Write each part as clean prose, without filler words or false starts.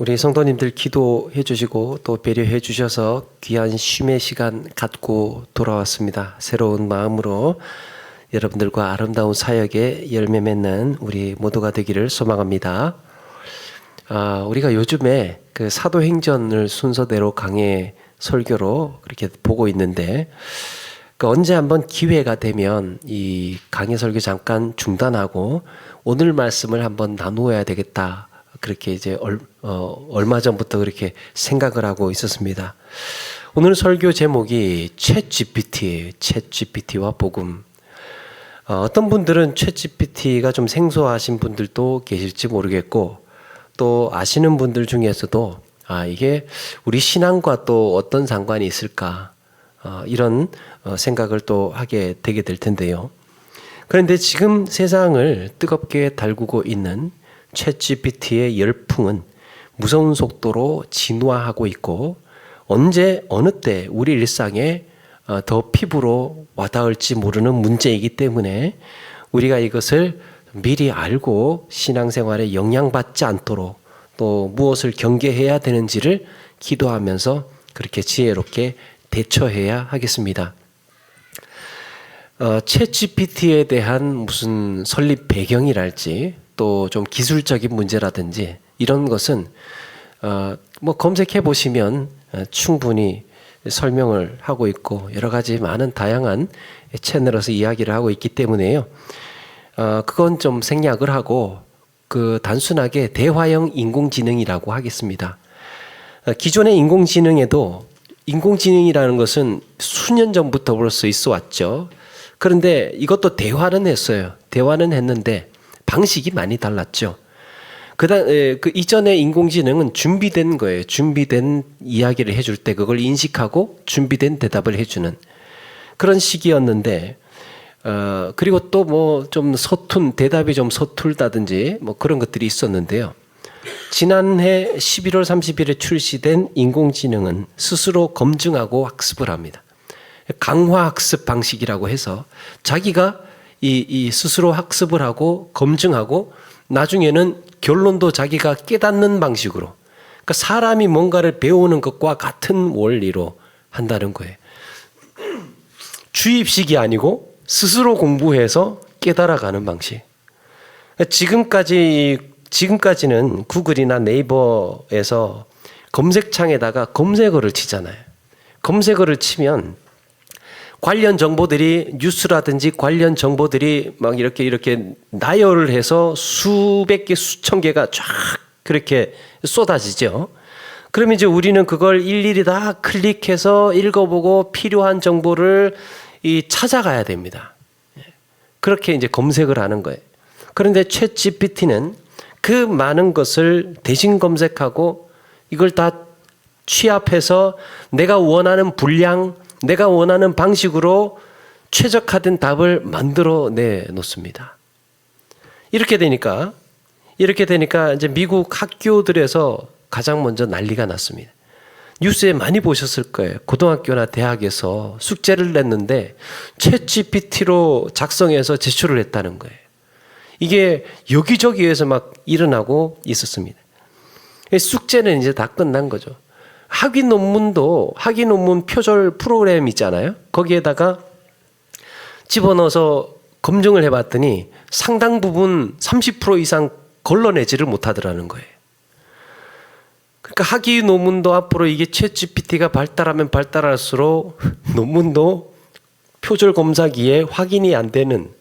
우리 성도님들 기도해 주시고 또 배려해 주셔서 귀한 쉼의 시간 갖고 돌아왔습니다. 새로운 마음으로 여러분들과 아름다운 사역에 열매 맺는 우리 모두가 되기를 소망합니다. 우리가 요즘에 그 사도행전을 순서대로 강해 설교로 그렇게 보고 있는데 언제 한번 기회가 되면 이 강해 설교 잠깐 중단하고 오늘 말씀을 한번 나누어야 되겠다. 그렇게 이제 얼마 전부터 그렇게 생각을 하고 있었습니다. 오늘 설교 제목이 챗GPT와 복음. 어떤 분들은 챗GPT가 좀 생소하신 분들도 계실지 모르겠고 또 아시는 분들 중에서도 이게 우리 신앙과 또 어떤 상관이 있을까 이런 생각을 또 하게 되게 될 텐데요. 그런데 지금 세상을 뜨겁게 달구고 있는 챗GPT의 열풍은 무서운 속도로 진화하고 있고 언제 어느 때 우리 일상에 더 피부로 와닿을지 모르는 문제이기 때문에 우리가 이것을 미리 알고 신앙생활에 영향받지 않도록 또 무엇을 경계해야 되는지를 기도하면서 그렇게 지혜롭게 대처해야 하겠습니다. 챗GPT에 대한 무슨 설립 배경이랄지 또 좀 기술적인 문제라든지 이런 것은 검색해 보시면 충분히 설명을 하고 있고 여러 가지 많은 다양한 채널에서 이야기를 하고 있기 때문에요. 그건 좀 생략을 하고 그 단순하게 대화형 인공지능이라고 하겠습니다. 기존의 인공지능에도 인공지능이라는 것은 수년 전부터 벌써 있어 왔죠. 그런데 이것도 대화는 했어요. 대화는 했는데 방식이 많이 달랐죠. 그 이전의 인공지능은 준비된 거예요. 준비된 이야기를 해줄 때 그걸 인식하고 준비된 대답을 해주는 그런 식이었는데, 그리고 또 뭐 좀 대답이 좀 서툴다든지 뭐 그런 것들이 있었는데요. 지난해 11월 30일에 출시된 인공지능은 스스로 검증하고 학습을 합니다. 강화학습 방식이라고 해서 자기가 이 스스로 학습을 하고 검증하고 나중에는 결론도 자기가 깨닫는 방식으로, 그러니까 사람이 뭔가를 배우는 것과 같은 원리로 한다는 거예요. 주입식이 아니고 스스로 공부해서 깨달아가는 방식. 지금까지는 구글이나 네이버에서 검색창에다가 검색어를 치잖아요. 검색어를 치면 관련 정보들이 뉴스라든지 관련 정보들이 막 이렇게 나열을 해서 수백 개, 수천 개가 쫙 그렇게 쏟아지죠. 그러면 이제 우리는 그걸 일일이 다 클릭해서 읽어보고 필요한 정보를 찾아가야 됩니다. 그렇게 이제 검색을 하는 거예요. 그런데 챗GPT는 그 많은 것을 대신 검색하고 이걸 다 취합해서 내가 원하는 분량, 내가 원하는 방식으로 최적화된 답을 만들어 내놓습니다. 이렇게 되니까 이제 미국 학교들에서 가장 먼저 난리가 났습니다. 뉴스에 많이 보셨을 거예요. 고등학교나 대학에서 숙제를 냈는데 챗GPT로 작성해서 제출을 했다는 거예요. 이게 여기저기에서 막 일어나고 있었습니다. 숙제는 이제 다 끝난 거죠. 학위 논문 표절 프로그램 있잖아요. 거기에다가 집어넣어서 검증을 해봤더니 상당 부분 30% 이상 걸러내지를 못하더라는 거예요. 그러니까 학위 논문도 앞으로 이게 챗GPT가 발달하면 발달할수록 논문도 표절 검사기에 확인이 안 되는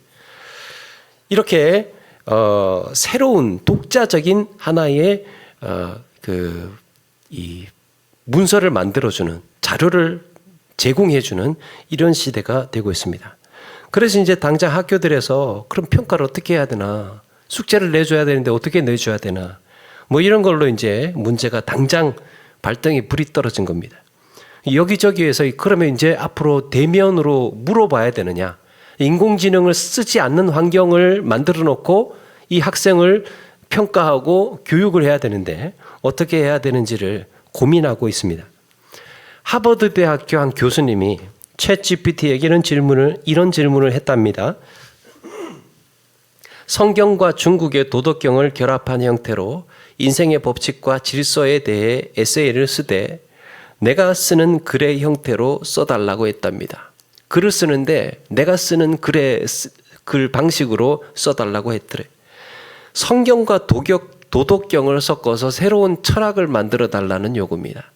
이렇게 새로운 독자적인 하나의 이 문서를 만들어주는 자료를 제공해주는 이런 시대가 되고 있습니다. 그래서 이제 당장 학교들에서 그럼 평가를 어떻게 해야 되나, 숙제를 내줘야 되는데 어떻게 내줘야 되나, 뭐 이런 걸로 이제 문제가 당장 발등에 불이 떨어진 겁니다. 여기저기에서 그러면 이제 앞으로 대면으로 물어봐야 되느냐, 인공지능을 쓰지 않는 환경을 만들어 놓고 이 학생을 평가하고 교육을 해야 되는데 어떻게 해야 되는지를 고민하고 있습니다. 하버드 대학교 한 교수님이 챗GPT에게 이런 질문을 했답니다. 성경과 중국의 도덕경을 결합한 형태로 인생의 법칙과 질서에 대해 에세이를 쓰되 내가 쓰는 글의 형태로 써달라고 했답니다. 글을 쓰는데 내가 쓰는 글 방식으로 써달라고 했더래. 성경과 도덕경을 섞어서 새로운 철학을 만들어 달라는 요구입니다.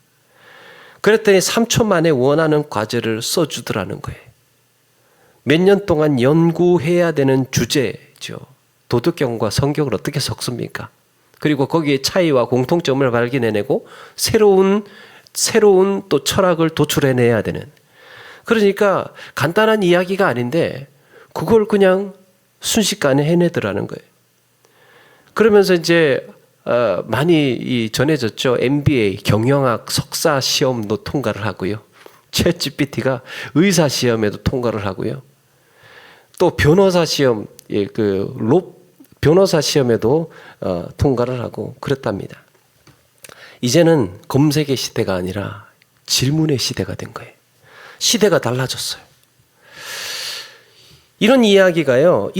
그랬더니 3초 만에 원하는 과제를 써주더라는 거예요. 몇 년 동안 연구해야 되는 주제죠. 도덕경과 성경을 어떻게 섞습니까? 그리고 거기에 차이와 공통점을 발견해내고 새로운 또 철학을 도출해내야 되는. 그러니까 간단한 이야기가 아닌데 그걸 그냥 순식간에 해내더라는 거예요. 그러면서 이제 많이 전해졌죠. MBA 경영학 석사 시험도 통과를 하고요. 챗GPT가 의사 시험에도 통과를 하고요. 또 변호사 시험, 변호사 시험에도 통과를 하고 그랬답니다. 이제는 검색의 시대가 아니라 질문의 시대가 된 거예요. 시대가 달라졌어요. 이런 이야기가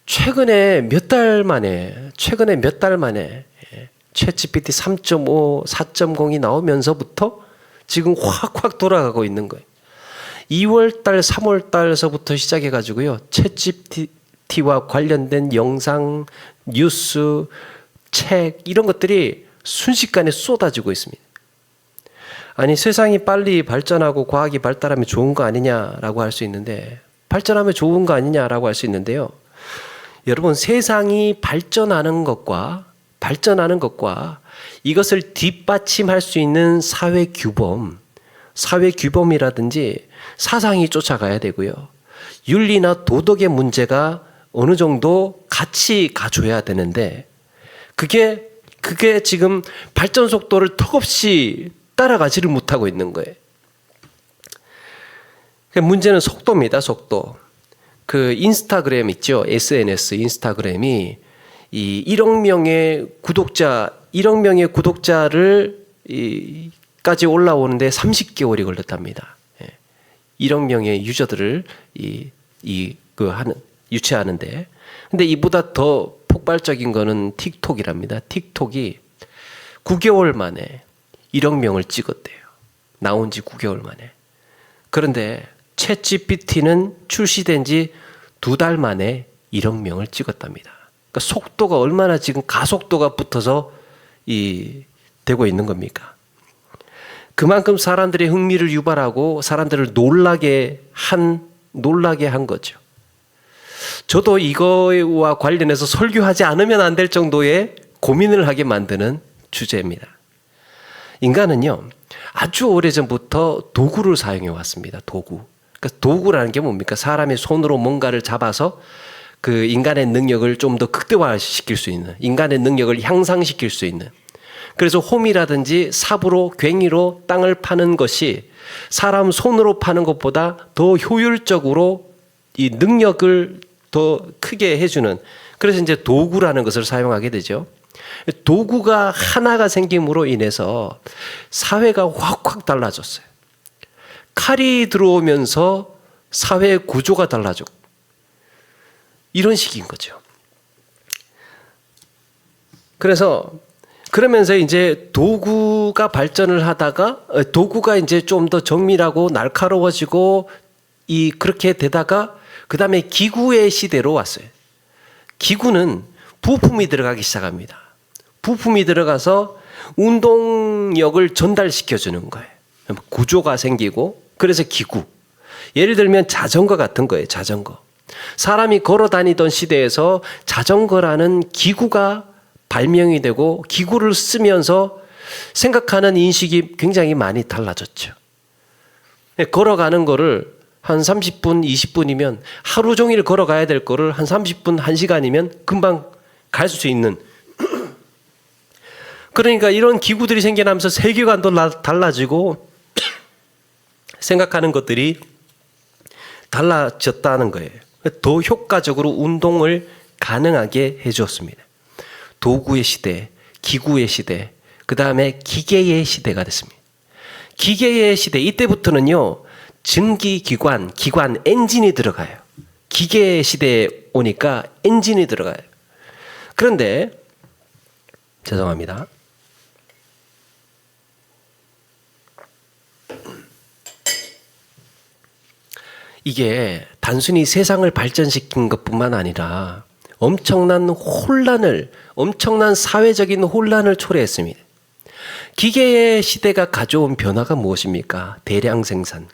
최근에 몇 달 만에 챗GPT 3.5, 4.0이 나오면서부터 지금 확 돌아가고 있는 거예요. 2월달, 3월달서부터 시작해가지고요. 챗GPT와 관련된 영상, 뉴스, 책 이런 것들이 순식간에 쏟아지고 있습니다. 아니 세상이 빨리 발전하고 과학이 발달하면 좋은 거 아니냐라고 할 수 있는데 발전하면 좋은 거 아니냐라고 할 수 있는데요. 여러분 세상이 발전하는 것과 이것을 뒷받침할 수 있는 사회 규범이라든지 사상이 쫓아가야 되고요. 윤리나 도덕의 문제가 어느 정도 같이 가줘야 되는데 그게 지금 발전 속도를 턱없이 따라가지를 못하고 있는 거예요. 문제는 속도입니다. 속도. 그 인스타그램 있죠. SNS 인스타그램이 이 1억 명의 구독자를 까지 올라오는데 30개월이 걸렸답니다. 1억 명의 유저들을 유치하는데. 근데 이보다 더 폭발적인 거는 틱톡이랍니다. 틱톡이 9개월 만에 1억 명을 찍었대요. 나온 지 9개월 만에. 그런데 챗GPT는 출시된 지 2달 만에 1억 명을 찍었답니다. 그러니까 속도가 얼마나 지금 가속도가 붙어서 되고 있는 겁니까? 그만큼 사람들의 흥미를 유발하고 사람들을 놀라게 한 거죠. 저도 이거와 관련해서 설교하지 않으면 안 될 정도의 고민을 하게 만드는 주제입니다. 인간은요, 아주 오래전부터 도구를 사용해 왔습니다. 도구. 그러니까 도구라는 게 뭡니까? 사람의 손으로 뭔가를 잡아서 그 인간의 능력을 좀 더 극대화시킬 수 있는, 인간의 능력을 향상시킬 수 있는. 그래서 홈이라든지 삽으로, 괭이로 땅을 파는 것이 사람 손으로 파는 것보다 더 효율적으로 이 능력을 더 크게 해주는, 그래서 이제 도구라는 것을 사용하게 되죠. 도구가 하나가 생김으로 인해서 사회가 확 달라졌어요. 칼이 들어오면서 사회 구조가 달라졌고 이런 식인 거죠. 그러면서 이제 도구가 발전을 하다가 도구가 이제 좀 더 정밀하고 날카로워지고 그렇게 되다가 그 다음에 기구의 시대로 왔어요. 기구는 부품이 들어가기 시작합니다. 부품이 들어가서 운동력을 전달시켜주는 거예요. 구조가 생기고 그래서 기구. 예를 들면 자전거 같은 거예요. 자전거. 사람이 걸어 다니던 시대에서 자전거라는 기구가 발명이 되고 기구를 쓰면서 생각하는 인식이 굉장히 많이 달라졌죠. 걸어가는 거를 한 30분, 20분이면 하루 종일 걸어가야 될 거를 한 30분, 1시간이면 금방 갈 수 있는. 그러니까 이런 기구들이 생겨나면서 세계관도 달라지고 생각하는 것들이 달라졌다는 거예요. 더 효과적으로 운동을 가능하게 해주었습니다. 도구의 시대, 기구의 시대, 그 다음에 기계의 시대가 됐습니다. 기계의 시대, 이때부터는요, 기관, 엔진이 들어가요. 기계의 시대에 오니까 엔진이 들어가요. 그런데 죄송합니다. 이게 단순히 세상을 발전시킨 것뿐만 아니라 엄청난 사회적인 혼란을 초래했습니다. 기계의 시대가 가져온 변화가 무엇입니까? 대량 생산,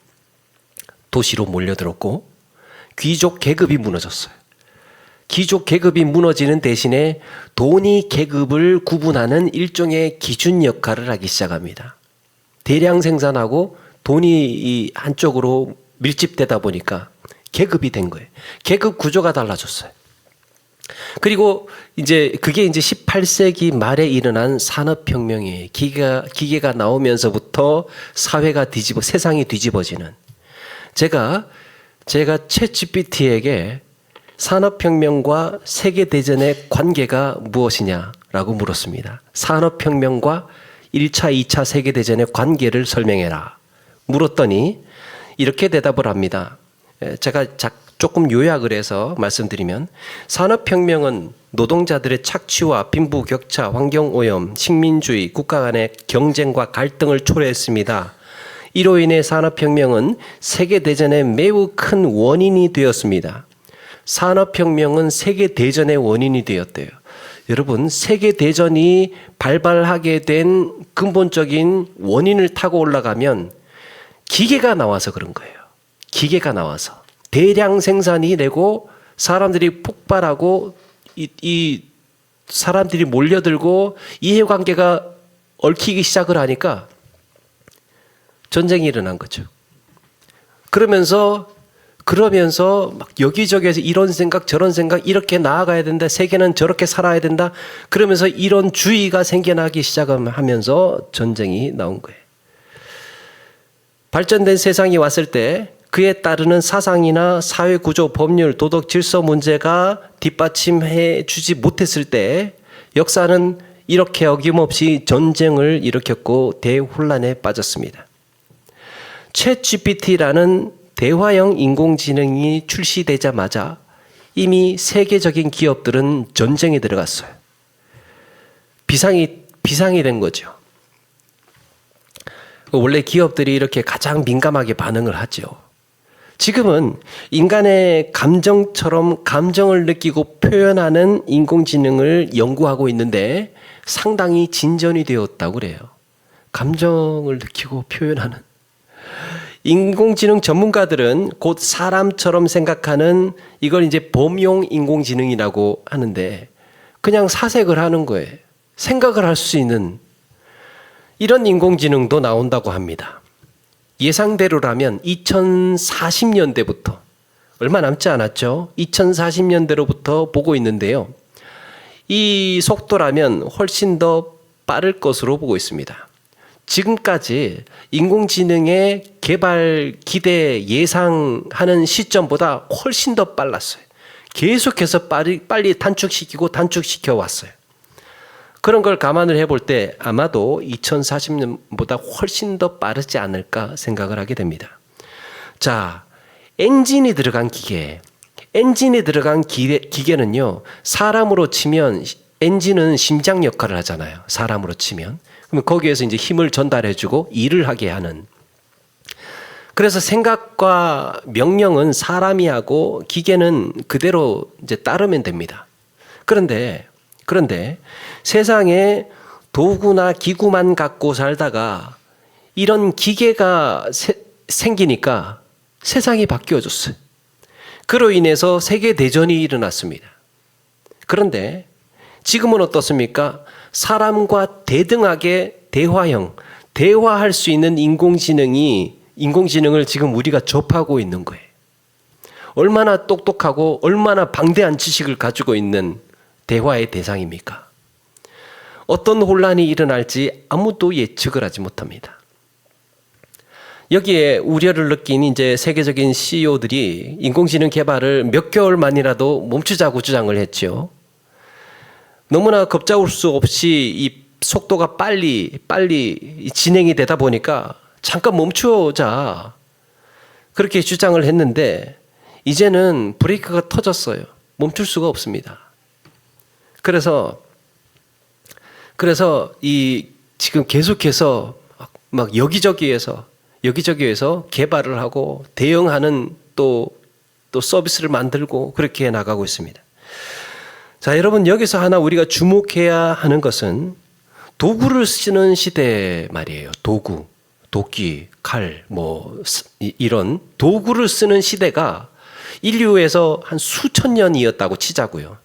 도시로 몰려들었고 귀족 계급이 무너졌어요. 귀족 계급이 무너지는 대신에 돈이 계급을 구분하는 일종의 기준 역할을 하기 시작합니다. 대량 생산하고 돈이 이 한쪽으로 밀집되다 보니까 계급이 된 거예요. 계급 구조가 달라졌어요. 그리고 그게 18세기 말에 일어난 산업혁명이에요. 기계가 나오면서부터 세상이 뒤집어지는. 제가 챗GPT에게 산업혁명과 세계대전의 관계가 무엇이냐라고 물었습니다. 산업혁명과 1차, 2차 세계대전의 관계를 설명해라. 물었더니 이렇게 대답을 합니다. 제가 조금 요약을 해서 말씀드리면, 산업혁명은 노동자들의 착취와 빈부격차, 환경오염, 식민주의, 국가 간의 경쟁과 갈등을 초래했습니다. 이로 인해 산업혁명은 세계대전의 매우 큰 원인이 되었습니다. 산업혁명은 세계대전의 원인이 되었대요. 여러분, 세계대전이 발발하게 된 근본적인 원인을 타고 올라가면 기계가 나와서 그런 거예요. 기계가 나와서. 대량 생산이 되고 사람들이 폭발하고 이 사람들이 몰려들고 이해관계가 얽히기 시작을 하니까 전쟁이 일어난 거죠. 그러면서 막 여기저기에서 이런 생각 저런 생각, 이렇게 나아가야 된다, 세계는 저렇게 살아야 된다, 그러면서 이런 주의가 생겨나기 시작하면서 전쟁이 나온 거예요. 발전된 세상이 왔을 때 그에 따르는 사상이나 사회구조, 법률, 도덕, 질서 문제가 뒷받침해 주지 못했을 때 역사는 이렇게 어김없이 전쟁을 일으켰고 대혼란에 빠졌습니다. 챗GPT라는 대화형 인공지능이 출시되자마자 이미 세계적인 기업들은 전쟁에 들어갔어요. 비상이 된 거죠. 원래 기업들이 이렇게 가장 민감하게 반응을 하죠. 지금은 인간의 감정처럼 감정을 느끼고 표현하는 인공지능을 연구하고 있는데 상당히 진전이 되었다고 그래요. 감정을 느끼고 표현하는. 인공지능 전문가들은 곧 사람처럼 생각하는, 이걸 범용 인공지능이라고 하는데 그냥 사색을 하는 거예요. 생각을 할 수 있는 이런 인공지능도 나온다고 합니다. 예상대로라면 2040년대부터, 얼마 남지 않았죠? 2040년대로부터 보고 있는데요. 이 속도라면 훨씬 더 빠를 것으로 보고 있습니다. 지금까지 인공지능의 개발 기대 예상하는 시점보다 훨씬 더 빨랐어요. 계속해서 빨리 단축시켜 왔어요. 그런 걸 감안을 해볼 때 아마도 2040년보다 훨씬 더 빠르지 않을까 생각을 하게 됩니다. 자, 엔진이 들어간 기계는요, 사람으로 치면 엔진은 심장 역할을 하잖아요. 사람으로 치면. 그러면 거기에서 힘을 전달해주고 일을 하게 하는. 그래서 생각과 명령은 사람이 하고 기계는 그대로 따르면 됩니다. 그런데 세상에 도구나 기구만 갖고 살다가 이런 기계가 생기니까 세상이 바뀌어졌어요. 그로 인해서 세계대전이 일어났습니다. 그런데 지금은 어떻습니까? 사람과 대등하게 대화할 수 있는 인공지능을 지금 우리가 접하고 있는 거예요. 얼마나 똑똑하고 얼마나 방대한 지식을 가지고 있는 대화의 대상입니까? 어떤 혼란이 일어날지 아무도 예측을 하지 못합니다. 여기에 우려를 느낀 세계적인 CEO들이 인공지능 개발을 몇 개월만이라도 멈추자고 주장을 했죠. 너무나 겁잡을 수 없이 이 속도가 빨리 진행이 되다 보니까 잠깐 멈추자, 그렇게 주장을 했는데 이제는 브레이크가 터졌어요. 멈출 수가 없습니다. 그래서 그래서 이 지금 계속해서 막 여기저기에서 개발을 하고 대응하는 또 서비스를 만들고 그렇게 나가고 있습니다. 자, 여러분 여기서 하나 우리가 주목해야 하는 것은 도구를 쓰는 시대 말이에요. 도구, 도끼, 칼, 이런 도구를 쓰는 시대가 인류에서 한 수천 년이었다고 치자고요.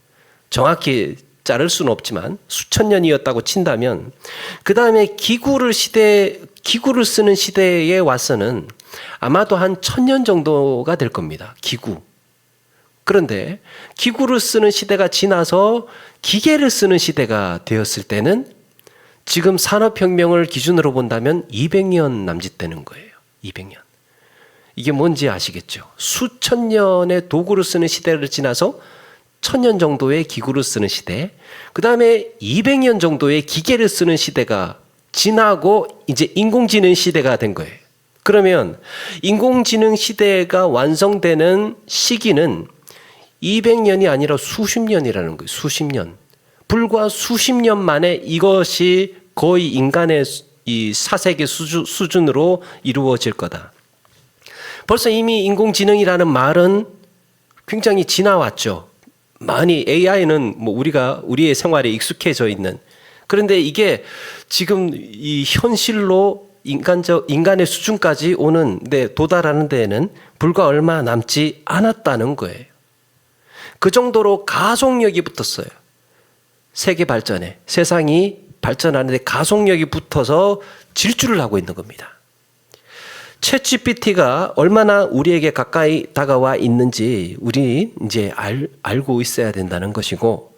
정확히 자를 수는 없지만 수천 년이었다고 친다면 그 다음에 기구를 쓰는 시대에 와서는 아마도 한 1000년 정도가 될 겁니다. 기구. 그런데 기구를 쓰는 시대가 지나서 기계를 쓰는 시대가 되었을 때는 지금 산업혁명을 기준으로 본다면 200년 남짓되는 거예요. 200년. 이게 뭔지 아시겠죠? 수천 년의 도구를 쓰는 시대를 지나서 1000년 정도의 기구를 쓰는 시대, 그 다음에 200년 정도의 기계를 쓰는 시대가 지나고 이제 인공지능 시대가 된 거예요. 그러면 인공지능 시대가 완성되는 시기는 200년이 아니라 수십 년이라는 거예요. 수십 년. 불과 수십 년 만에 이것이 거의 인간의 이 사세계 수준으로 이루어질 거다. 벌써 이미 인공지능이라는 말은 굉장히 지나왔죠. 많이 AI는 우리의 생활에 익숙해져 있는. 그런데 이게 지금 이 현실로 인간의 수준까지 도달하는 데에는 불과 얼마 남지 않았다는 거예요. 그 정도로 가속력이 붙었어요. 세계 발전에. 세상이 발전하는데 가속력이 붙어서 질주를 하고 있는 겁니다. 챗GPT가 얼마나 우리에게 가까이 다가와 있는지 우리 이제 알고 있어야 된다는 것이고,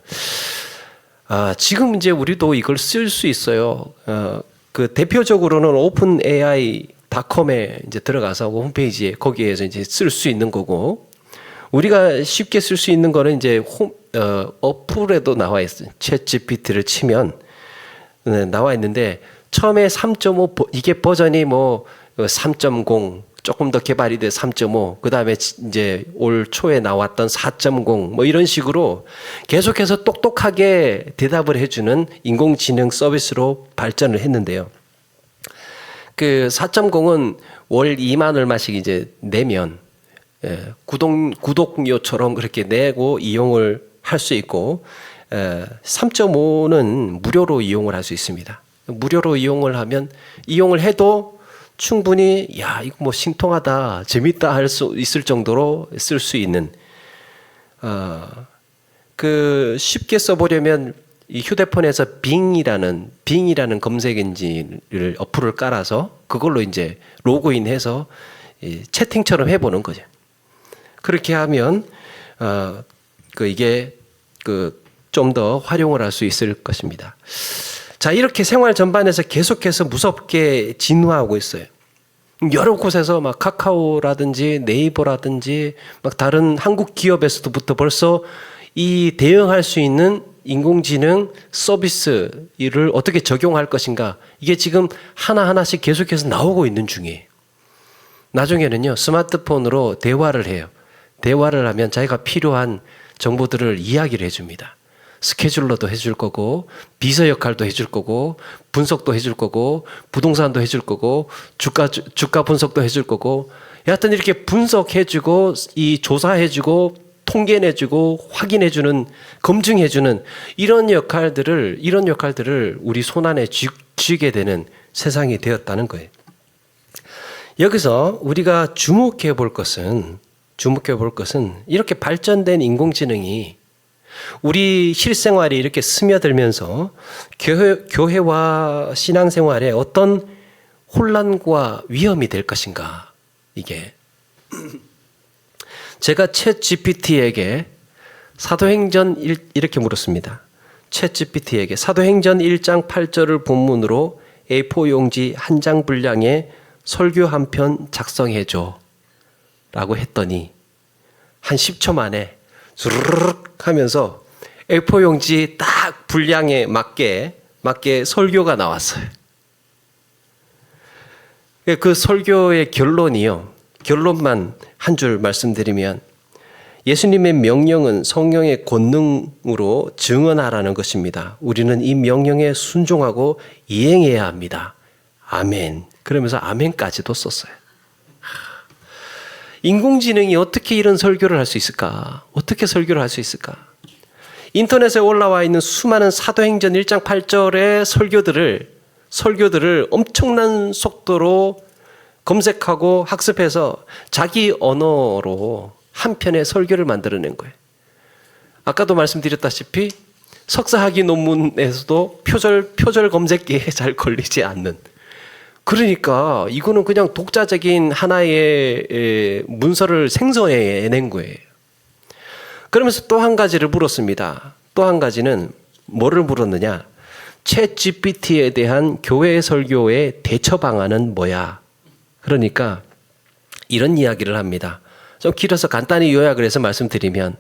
지금 이제 우리도 이걸 쓸 수 있어요. 그 대표적으로는 openai.com에 이제 들어가서 홈페이지에 거기에서 이제 쓸 수 있는 거고, 우리가 쉽게 쓸 수 있는 거는 이제 어플에도 나와 있어요. 챗GPT를 치면 나와 있는데 처음에 3.5 이게 버전이 3.0 조금 더 개발이 돼 3.5 그다음에 이제 올 초에 나왔던 4.0 이런 식으로 계속해서 똑똑하게 대답을 해주는 인공지능 서비스로 발전을 했는데요. 그 4.0은 월 2만 얼마씩 이제 내면 구독료처럼 그렇게 내고 이용을 할 수 있고, 3.5는 무료로 이용을 할 수 있습니다. 무료로 이용을 해도 충분히 이거 신통하다, 재밌다 할 수 있을 정도로 쓸 수 있는, 쉽게 써보려면 이 휴대폰에서 빙이라는 검색 엔진을 어플을 깔아서 그걸로 이제 로그인해서 채팅처럼 해보는 거죠. 그렇게 하면 이게 좀 더 활용을 할 수 있을 것입니다. 자, 이렇게 생활 전반에서 계속해서 무섭게 진화하고 있어요. 여러 곳에서 막 카카오라든지 네이버라든지 막 다른 한국 기업에서부터 벌써 이 대응할 수 있는 인공지능 서비스를 어떻게 적용할 것인가, 이게 지금 하나하나씩 계속해서 나오고 있는 중이에요. 나중에는요, 스마트폰으로 대화를 해요. 대화를 하면 자기가 필요한 정보들을 이야기를 해줍니다. 스케줄러도 해줄 거고, 비서 역할도 해줄 거고, 분석도 해줄 거고, 부동산도 해줄 거고, 주가 분석도 해줄 거고, 여하튼 이렇게 분석해주고, 이 조사해주고, 통계내주고, 확인해주는, 검증해주는 이런 역할들을 우리 손안에 쥐게 되는 세상이 되었다는 거예요. 여기서 우리가 주목해 볼 것은 이렇게 발전된 인공지능이 우리 실생활에 이렇게 스며들면서 교회와 신앙생활에 어떤 혼란과 위험이 될 것인가, 이게. 제가 챗GPT에게 이렇게 물었습니다. 챗GPT에게 사도행전 1장 8절을 본문으로 A4 용지 한 장 분량의 설교 한 편 작성해줘 라고 했더니 한 10초 만에 주르륵 하면서 A4 용지 딱 분량에 맞게 설교가 나왔어요. 그 설교의 결론만 한 줄 말씀드리면, 예수님의 명령은 성령의 권능으로 증언하라는 것입니다. 우리는 이 명령에 순종하고 이행해야 합니다. 아멘. 그러면서 아멘까지도 썼어요. 인공지능이 어떻게 이런 설교를 할 수 있을까? 어떻게 설교를 할 수 있을까? 인터넷에 올라와 있는 수많은 사도행전 1장 8절의 설교들을 엄청난 속도로 검색하고 학습해서 자기 언어로 한 편의 설교를 만들어낸 거예요. 아까도 말씀드렸다시피 석사학위 논문에서도 표절 검색기에 잘 걸리지 않는, 그러니까 이거는 그냥 독자적인 하나의 문서를 생성해낸 거예요. 그러면서 또 한 가지를 물었습니다. 또 한 가지는 뭐를 물었느냐? 챗GPT에 대한 교회 설교의 대처 방안은 뭐야? 그러니까 이런 이야기를 합니다. 좀 길어서 간단히 요약을 해서 말씀드리면,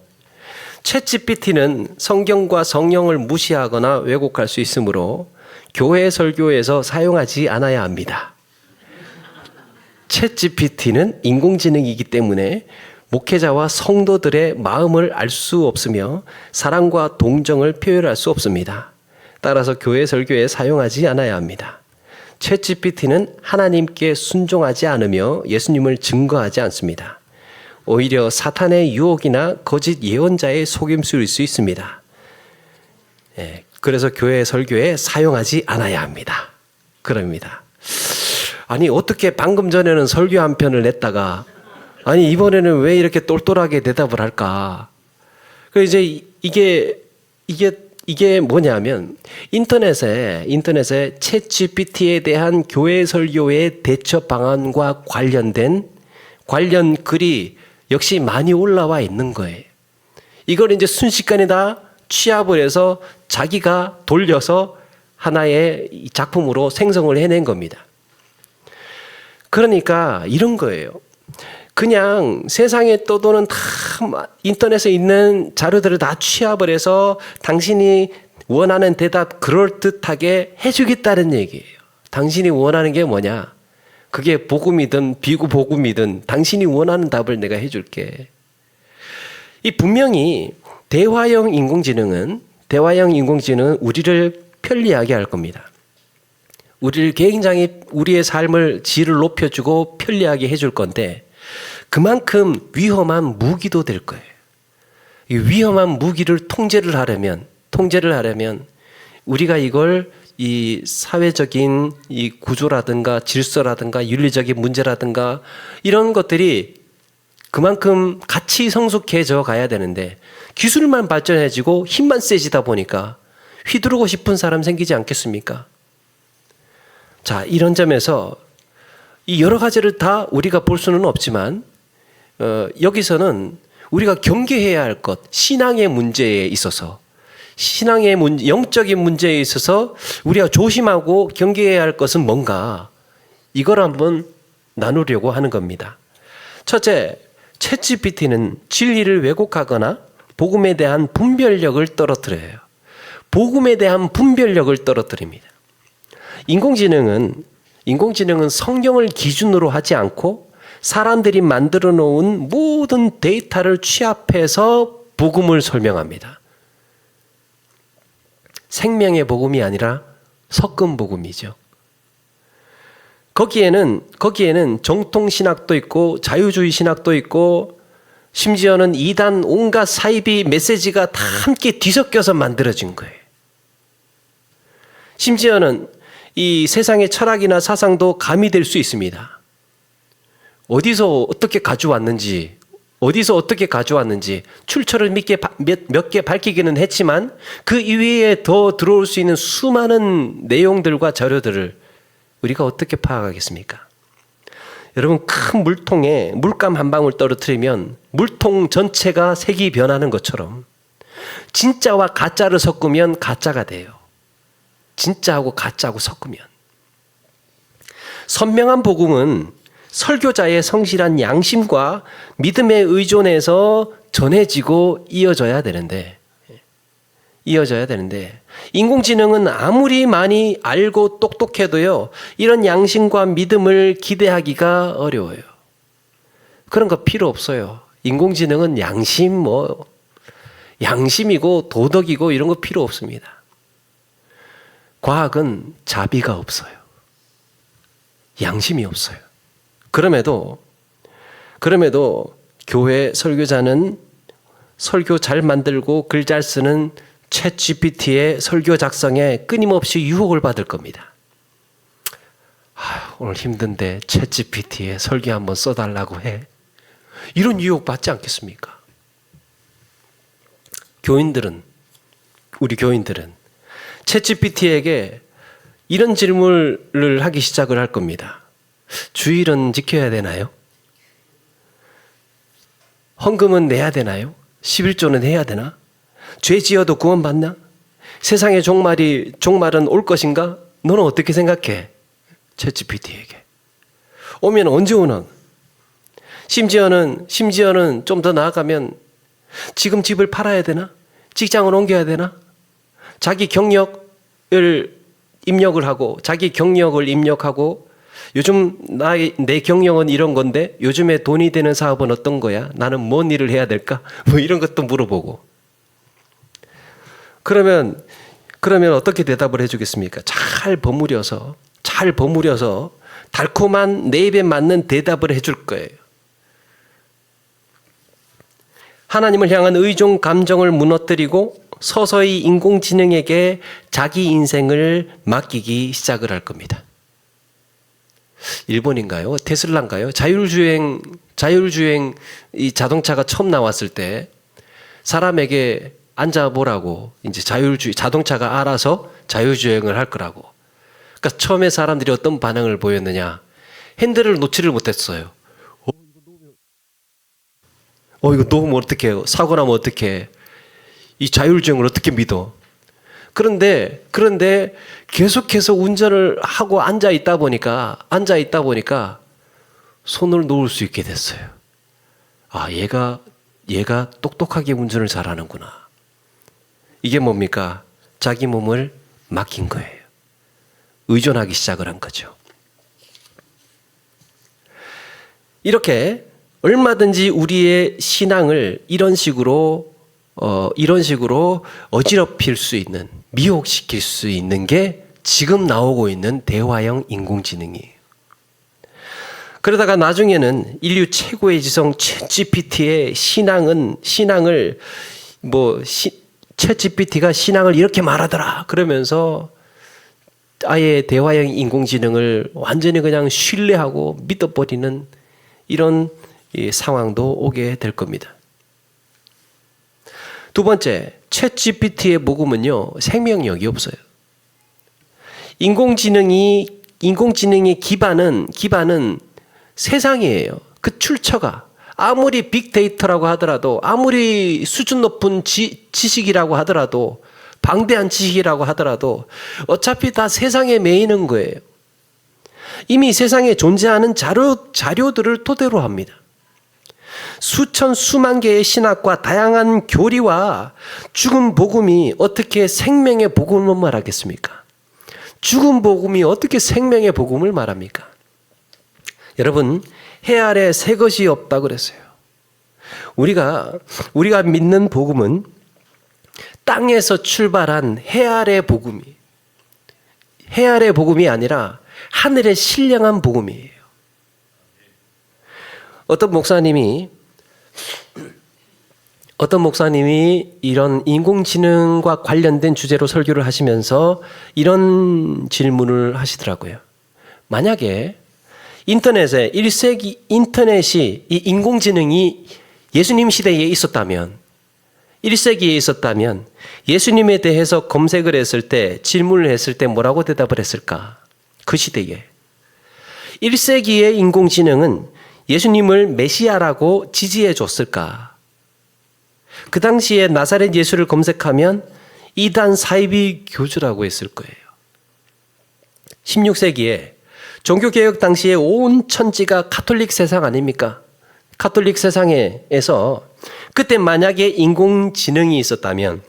챗GPT는 성경과 성령을 무시하거나 왜곡할 수 있으므로 교회 설교에서 사용하지 않아야 합니다. 챗GPT는 인공지능이기 때문에 목회자와 성도들의 마음을 알 수 없으며 사랑과 동정을 표현할 수 없습니다. 따라서 교회 설교에 사용하지 않아야 합니다. 챗GPT는 하나님께 순종하지 않으며 예수님을 증거하지 않습니다. 오히려 사탄의 유혹이나 거짓 예언자의 속임수일 수 있습니다. 그래서 교회 설교에 사용하지 않아야 합니다. 그럽니다. 아니, 어떻게 방금 전에는 설교 한 편을 냈다가 아니 이번에는 왜 이렇게 똘똘하게 대답을 할까? 그 이제 이게 뭐냐면 인터넷에 챗GPT에 대한 교회 설교의 대처 방안과 관련 글이 역시 많이 올라와 있는 거예요. 이걸 이제 순식간에 다 취합을 해서 자기가 돌려서 하나의 작품으로 생성을 해낸 겁니다. 그러니까 이런 거예요. 그냥 세상에 떠도는 다 인터넷에 있는 자료들을 다 취합을 해서 당신이 원하는 대답 그럴듯하게 해주겠다는 얘기예요. 당신이 원하는 게 뭐냐? 그게 복음이든 비구복음이든 당신이 원하는 답을 내가 해줄게. 이 분명히 대화형 인공지능은 우리를 편리하게 할 겁니다. 우리를 굉장히 우리의 삶을 질을 높여주고 편리하게 해줄 건데 그만큼 위험한 무기도 될 거예요. 이 위험한 무기를 통제를 하려면 우리가 이걸 이 사회적인 이 구조라든가 질서라든가 윤리적인 문제라든가 이런 것들이 그만큼 같이 성숙해져 가야 되는데 기술만 발전해지고 힘만 세지다 보니까 휘두르고 싶은 사람 생기지 않겠습니까? 자, 이런 점에서 이 여러 가지를 다 우리가 볼 수는 없지만 여기서는 우리가 경계해야 할 것, 신앙의 문제에 있어서 영적인 문제에 있어서 우리가 조심하고 경계해야 할 것은 뭔가, 이걸 한번 나누려고 하는 겁니다. 첫째, 챗GPT는 진리를 왜곡하거나 복음에 대한 분별력을 떨어뜨려요. 복음에 대한 분별력을 떨어뜨립니다. 인공지능은 성경을 기준으로 하지 않고 사람들이 만들어 놓은 모든 데이터를 취합해서 복음을 설명합니다. 생명의 복음이 아니라 섞은 복음이죠. 거기에는 정통 신학도 있고 자유주의 신학도 있고 심지어는 이단 온갖 사이비 메시지가 다 함께 뒤섞여서 만들어진 거예요. 심지어는 이 세상의 철학이나 사상도 가미될 수 있습니다. 어디서 어떻게 가져왔는지 출처를 몇 개 밝히기는 했지만 그 이외에 더 들어올 수 있는 수많은 내용들과 자료들을 우리가 어떻게 파악하겠습니까? 여러분, 큰 물통에 물감 한 방울 떨어뜨리면 물통 전체가 색이 변하는 것처럼 진짜와 가짜를 섞으면 가짜가 돼요. 진짜하고 가짜하고 섞으면. 선명한 복음은 설교자의 성실한 양심과 믿음에 의존해서 전해지고 이어져야 되는데 인공지능은 아무리 많이 알고 똑똑해도요, 이런 양심과 믿음을 기대하기가 어려워요. 그런 거 필요 없어요. 인공지능은 양심이고 도덕이고 이런 거 필요 없습니다. 과학은 자비가 없어요. 양심이 없어요. 그럼에도 교회 설교자는 설교 잘 만들고 글 잘 쓰는 챗GPT의 설교 작성에 끊임없이 유혹을 받을 겁니다. 오늘 힘든데 챗GPT에 설교 한번 써달라고 해. 이런 유혹 받지 않겠습니까? 우리 교인들은 챗GPT에게 이런 질문을 하기 시작을 할 겁니다. 주일은 지켜야 되나요? 헌금은 내야 되나요? 11조는 해야 되나? 죄 지어도 구원받나? 세상의 종말은 올 것인가? 너는 어떻게 생각해? 챗GPT에게. 오면 언제 오나? 심지어는 좀 더 나아가면 지금 집을 팔아야 되나? 직장을 옮겨야 되나? 자기 경력을 입력하고 요즘 내 경력은 이런 건데 요즘에 돈이 되는 사업은 어떤 거야? 나는 뭔 일을 해야 될까? 뭐 이런 것도 물어보고. 그러면 어떻게 대답을 해주겠습니까? 잘 버무려서 달콤한 내 입에 맞는 대답을 해줄 거예요. 하나님을 향한 의존 감정을 무너뜨리고 서서히 인공지능에게 자기 인생을 맡기기 시작을 할 겁니다. 일본인가요? 테슬라인가요? 자율주행 이 자동차가 처음 나왔을 때 사람에게 앉아보라고 이제 자동차가 알아서 자율주행을 할 거라고. 그러니까 처음에 사람들이 어떤 반응을 보였느냐? 핸들을 놓지를 못했어요. 이거 놓으면 어떡해요? 사고 나면 어떡해? 이 자율주행을 어떻게 믿어? 그런데 계속해서 운전을 하고 앉아 있다 보니까 손을 놓을 수 있게 됐어요. 얘가 똑똑하게 운전을 잘하는구나. 이게 뭡니까? 자기 몸을 맡긴 거예요. 의존하기 시작을 한 거죠. 이렇게 얼마든지 우리의 신앙을 이런 식으로 어지럽힐 수 있는, 미혹시킬 수 있는 게 지금 나오고 있는 대화형 인공지능이에요. 그러다가 나중에는 인류 최고의 지성 챗GPT의 신앙을 챗GPT가 신앙을 이렇게 말하더라 그러면서 아예 대화형 인공지능을 완전히 그냥 신뢰하고 믿어버리는 이런 상황도 오게 될 겁니다. 두 번째, 챗GPT의 복음은요, 생명력이 없어요. 인공지능의 기반은 세상이에요. 그 출처가 아무리 빅데이터라고 하더라도, 아무리 수준 높은 지식이라고 하더라도, 방대한 지식이라고 하더라도 어차피 다 세상에 매이는 거예요. 이미 세상에 존재하는 자료들을 토대로 합니다. 수만 개의 신학과 다양한 교리와 죽은 복음이 어떻게 생명의 복음을 말하겠습니까? 죽은 복음이 어떻게 생명의 복음을 말합니까? 여러분, 해 아래 새 것이 없다 그랬어요. 우리가 믿는 복음은 땅에서 출발한 해 아래 복음이 아니라 하늘의 신령한 복음이에요. 어떤 목사님이 이런 인공지능과 관련된 주제로 설교를 하시면서 이런 질문을 하시더라고요. 만약에 인터넷이 이 인공지능이 예수님 시대에 있었다면, 1세기에 있었다면 예수님에 대해서 검색을 했을 때, 질문을 했을 때 뭐라고 대답을 했을까? 그 시대에 1세기의 인공지능은 예수님을 메시아라고 지지해 줬을까? 그 당시에 나사렛 예수를 검색하면 이단 사이비 교주라고 했을 거예요. 16세기에 종교개혁 당시에 온 천지가 카톨릭 세상 아닙니까? 카톨릭 세상에서 그때 만약에 인공지능이 있었다면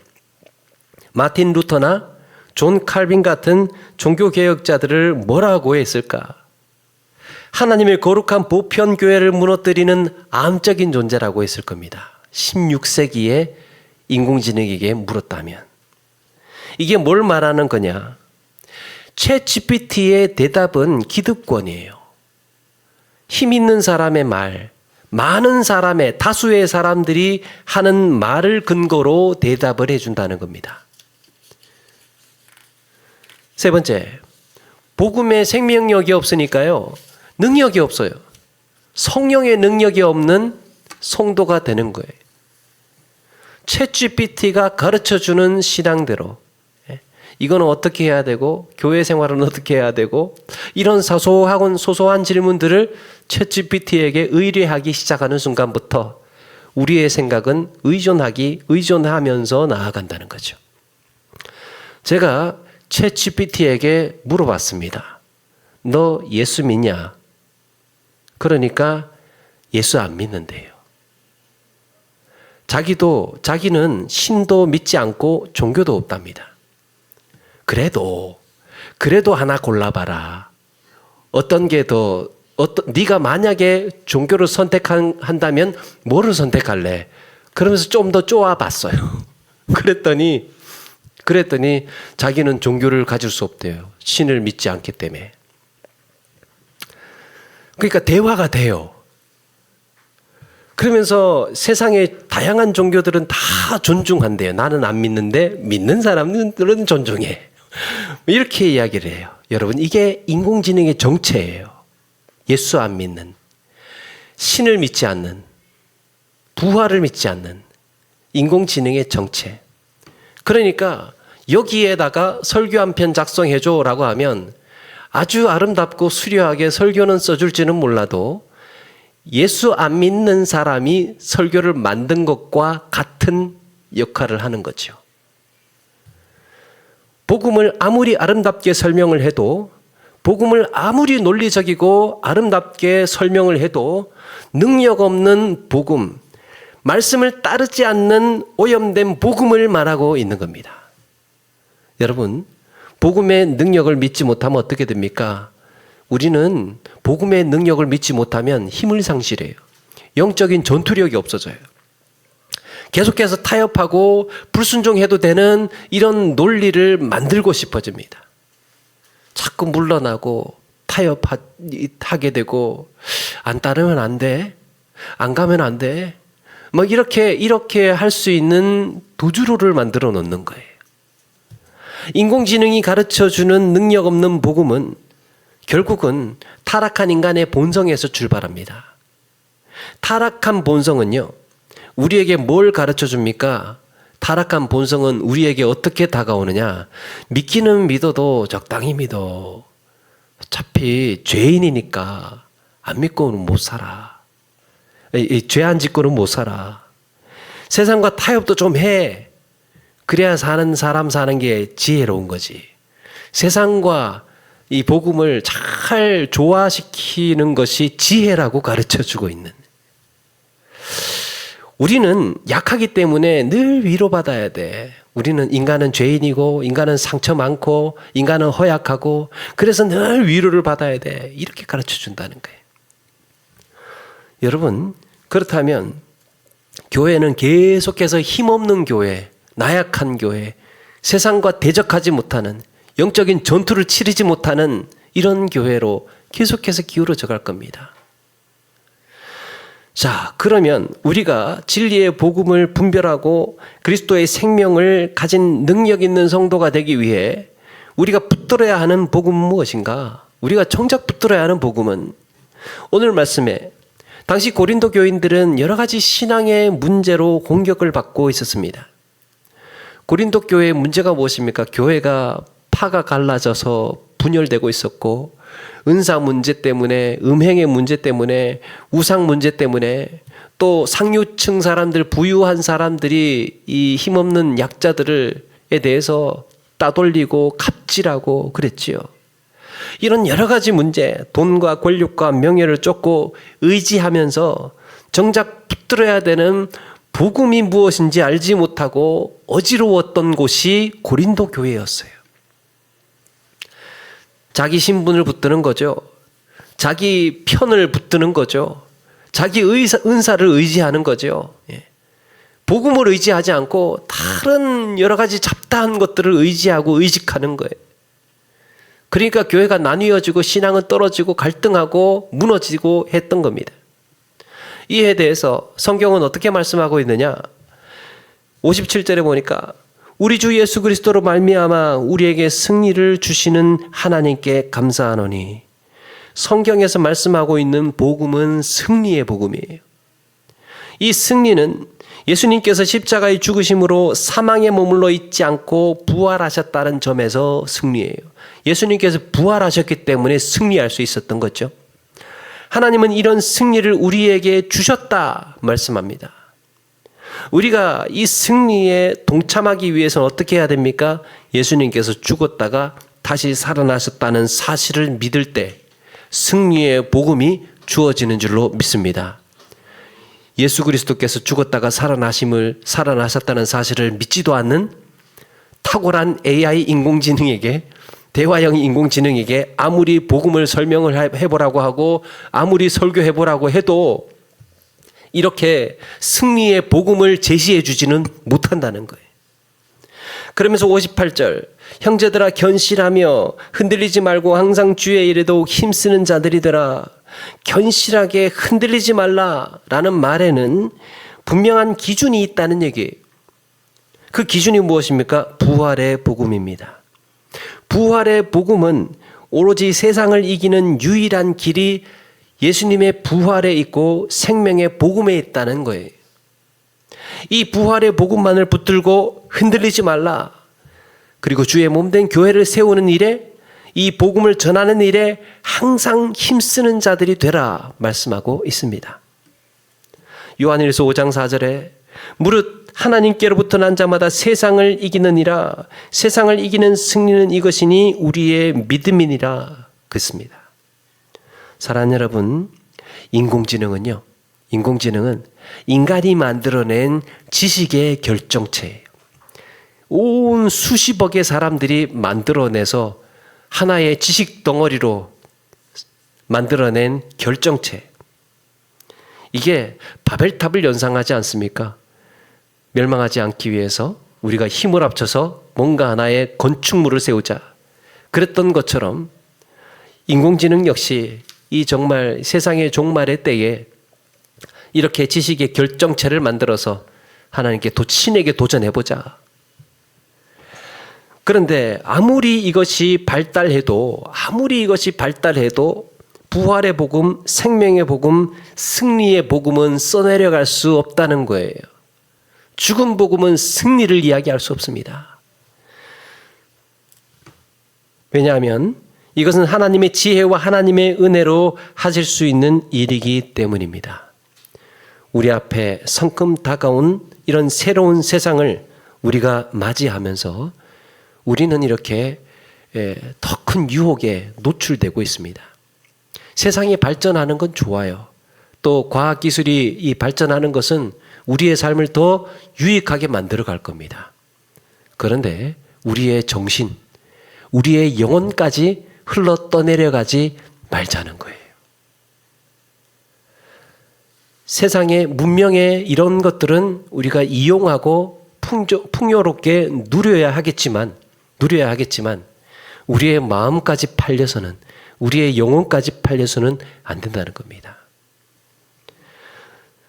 마틴 루터나 존 칼빈 같은 종교개혁자들을 뭐라고 했을까? 하나님의 거룩한 보편교회를 무너뜨리는 암적인 존재라고 했을 겁니다. 16세기에 인공지능에게 물었다면. 이게 뭘 말하는 거냐? 챗GPT의 대답은 기득권이에요. 힘 있는 사람의 말, 많은 사람의, 다수의 사람들이 하는 말을 근거로 대답을 해준다는 겁니다. 세 번째, 복음에 생명력이 없으니까요, 능력이 없어요. 성령의 능력이 없는 성도가 되는 거예요. 챗GPT가 가르쳐주는 신앙대로, 이거는 어떻게 해야 되고, 교회 생활은 어떻게 해야 되고, 이런 소소한 질문들을 챗GPT에게 의뢰하기 시작하는 순간부터 우리의 생각은 의존하면서 나아간다는 거죠. 제가 챗GPT에게 물어봤습니다. 너 예수 믿냐? 그러니까 예수 안 믿는데요. 자기는 신도 믿지 않고 종교도 없답니다. 그래도 하나 골라봐라. 네가 만약에 종교를 선택한다면 뭐를 선택할래? 그러면서 좀 더 쪼아봤어요. 그랬더니 자기는 종교를 가질 수 없대요. 신을 믿지 않기 때문에. 그러니까 대화가 돼요. 그러면서 세상의 다양한 종교들은 다 존중한대요. 나는 안 믿는데 믿는 사람들은 존중해. 이렇게 이야기를 해요. 여러분, 이게 인공지능의 정체예요. 예수 안 믿는, 신을 믿지 않는, 부활을 믿지 않는 인공지능의 정체. 그러니까 여기에다가 설교 한 편 작성해줘라고 하면 아주 아름답고 수려하게 설교는 써줄지는 몰라도 예수 안 믿는 사람이 설교를 만든 것과 같은 역할을 하는 거죠. 복음을 아무리 아름답게 설명을 해도, 복음을 아무리 논리적이고 아름답게 설명을 해도 능력 없는 복음, 말씀을 따르지 않는 오염된 복음을 말하고 있는 겁니다. 여러분, 복음의 능력을 믿지 못하면 어떻게 됩니까? 우리는 복음의 능력을 믿지 못하면 힘을 상실해요. 영적인 전투력이 없어져요. 계속해서 타협하고 불순종해도 되는 이런 논리를 만들고 싶어집니다. 자꾸 물러나고 타협하게 되고, 안 따르면 안 돼, 안 가면 안 돼, 뭐 이렇게 할 수 있는 도주로를 만들어 놓는 거예요. 인공지능이 가르쳐주는 능력 없는 복음은 결국은 타락한 인간의 본성에서 출발합니다. 타락한 본성은요, 우리에게 뭘 가르쳐 줍니까? 타락한 본성은 우리에게 어떻게 다가오느냐? 믿기는 믿어도 적당히 믿어. 어차피 죄인이니까 안 믿고는 못 살아. 죄 안 짓고는 못 살아. 세상과 타협도 좀 해. 그래야 사는 게 지혜로운 거지. 세상과 이 복음을 잘 조화시키는 것이 지혜라고 가르쳐주고 있는. 우리는 약하기 때문에 늘 위로받아야 돼. 인간은 죄인이고, 인간은 상처 많고, 인간은 허약하고, 그래서 늘 위로를 받아야 돼. 이렇게 가르쳐준다는 거예요. 여러분, 그렇다면 교회는 계속해서 힘없는 교회, 나약한 교회, 세상과 대적하지 못하는, 영적인 전투를 치르지 못하는 이런 교회로 계속해서 기울어져 갈 겁니다. 자, 그러면 우리가 진리의 복음을 분별하고 그리스도의 생명을 가진 능력 있는 성도가 되기 위해 우리가 붙들어야 하는 복음은 무엇인가? 우리가 정작 붙들어야 하는 복음은 오늘 말씀에 당시 고린도 교인들은 여러 가지 신앙의 문제로 공격을 받고 있었습니다. 고린도 교회의 문제가 무엇입니까? 교회가 파가 갈라져서 분열되고 있었고, 은사 문제 때문에, 음행의 문제 때문에, 우상 문제 때문에, 또 상류층 사람들, 부유한 사람들이 이 힘없는 약자들에 대해서 따돌리고 갑질하고 그랬지요. 이런 여러 가지 문제, 돈과 권력과 명예를 쫓고 의지하면서 정작 붙들어야 되는 복음이 무엇인지 알지 못하고 어지러웠던 곳이 고린도 교회였어요. 자기 신분을 붙드는 거죠. 자기 편을 붙드는 거죠. 자기 은사를 의지하는 거죠. 예. 복음을 의지하지 않고 다른 여러 가지 잡다한 것들을 의지하고 의식하는 거예요. 그러니까 교회가 나뉘어지고 신앙은 떨어지고 갈등하고 무너지고 했던 겁니다. 이에 대해서 성경은 어떻게 말씀하고 있느냐? 57절에 보니까 우리 주 예수 그리스도로 말미암아 우리에게 승리를 주시는 하나님께 감사하노니. 성경에서 말씀하고 있는 복음은 승리의 복음이에요. 이 승리는 예수님께서 십자가의 죽으심으로 사망에 머물러 있지 않고 부활하셨다는 점에서 승리예요. 예수님께서 부활하셨기 때문에 승리할 수 있었던 거죠. 하나님은 이런 승리를 우리에게 주셨다 말씀합니다. 우리가 이 승리에 동참하기 위해서는 어떻게 해야 됩니까? 예수님께서 죽었다가 다시 살아나셨다는 사실을 믿을 때 승리의 복음이 주어지는 줄로 믿습니다. 예수 그리스도께서 죽었다가 살아나셨다는 사실을 믿지도 않는 탁월한 AI 인공지능에게, 대화형 인공지능에게 아무리 복음을 설명을 해보라고 하고 아무리 설교해보라고 해도 이렇게 승리의 복음을 제시해 주지는 못한다는 거예요. 그러면서 58절, 형제들아 견실하며 흔들리지 말고 항상 주의 일에도 힘쓰는 자들이더라. 견실하게 흔들리지 말라라는 말에는 분명한 기준이 있다는 얘기예요. 그 기준이 무엇입니까? 부활의 복음입니다. 부활의 복음은 오로지 세상을 이기는 유일한 길이 예수님의 부활에 있고 생명의 복음에 있다는 거예요. 이 부활의 복음만을 붙들고 흔들리지 말라. 그리고 주의 몸된 교회를 세우는 일에, 이 복음을 전하는 일에 항상 힘쓰는 자들이 되라 말씀하고 있습니다. 요한일서 5장 4절에 무릇 하나님께로부터 난 자마다 세상을 이기느니라. 세상을 이기는 승리는 이것이니 우리의 믿음이니라 그랬습니다. 사랑하는 여러분, 인공지능은 인간이 만들어낸 지식의 결정체예요. 온 수십억의 사람들이 만들어내서 하나의 지식 덩어리로 만들어낸 결정체. 이게 바벨탑을 연상하지 않습니까? 멸망하지 않기 위해서 우리가 힘을 합쳐서 뭔가 하나의 건축물을 세우자. 그랬던 것처럼 인공지능 역시 이 정말 세상의 종말의 때에 이렇게 지식의 결정체를 만들어서 하나님께 신에게 도전해보자. 그런데 아무리 이것이 발달해도 부활의 복음, 생명의 복음, 승리의 복음은 써내려갈 수 없다는 거예요. 죽은 복음은 승리를 이야기할 수 없습니다. 왜냐하면 이것은 하나님의 지혜와 하나님의 은혜로 하실 수 있는 일이기 때문입니다. 우리 앞에 성큼 다가온 이런 새로운 세상을 우리가 맞이하면서 우리는 이렇게 더 큰 유혹에 노출되고 있습니다. 세상이 발전하는 건 좋아요. 또 과학기술이 이 발전하는 것은 우리의 삶을 더 유익하게 만들어 갈 겁니다. 그런데 우리의 정신, 우리의 영혼까지 흘러 떠내려가지 말자는 거예요. 세상의 문명의 이런 것들은 우리가 이용하고 풍요롭게 누려야 하겠지만 우리의 마음까지 팔려서는, 우리의 영혼까지 팔려서는 안 된다는 겁니다.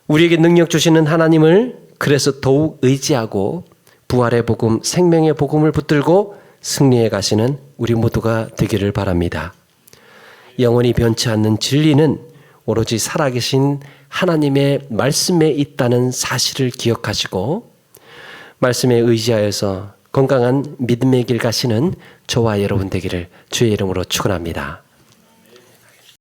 우리에게 능력 주시는 하나님을 그래서 더욱 의지하고 부활의 복음, 생명의 복음을 붙들고 승리해 가시는 우리 모두가 되기를 바랍니다. 영원히 변치 않는 진리는 오로지 살아계신 하나님의 말씀에 있다는 사실을 기억하시고 말씀에 의지하여서 건강한 믿음의 길 가시는 저와 여러분 되기를 주의 이름으로 축원합니다.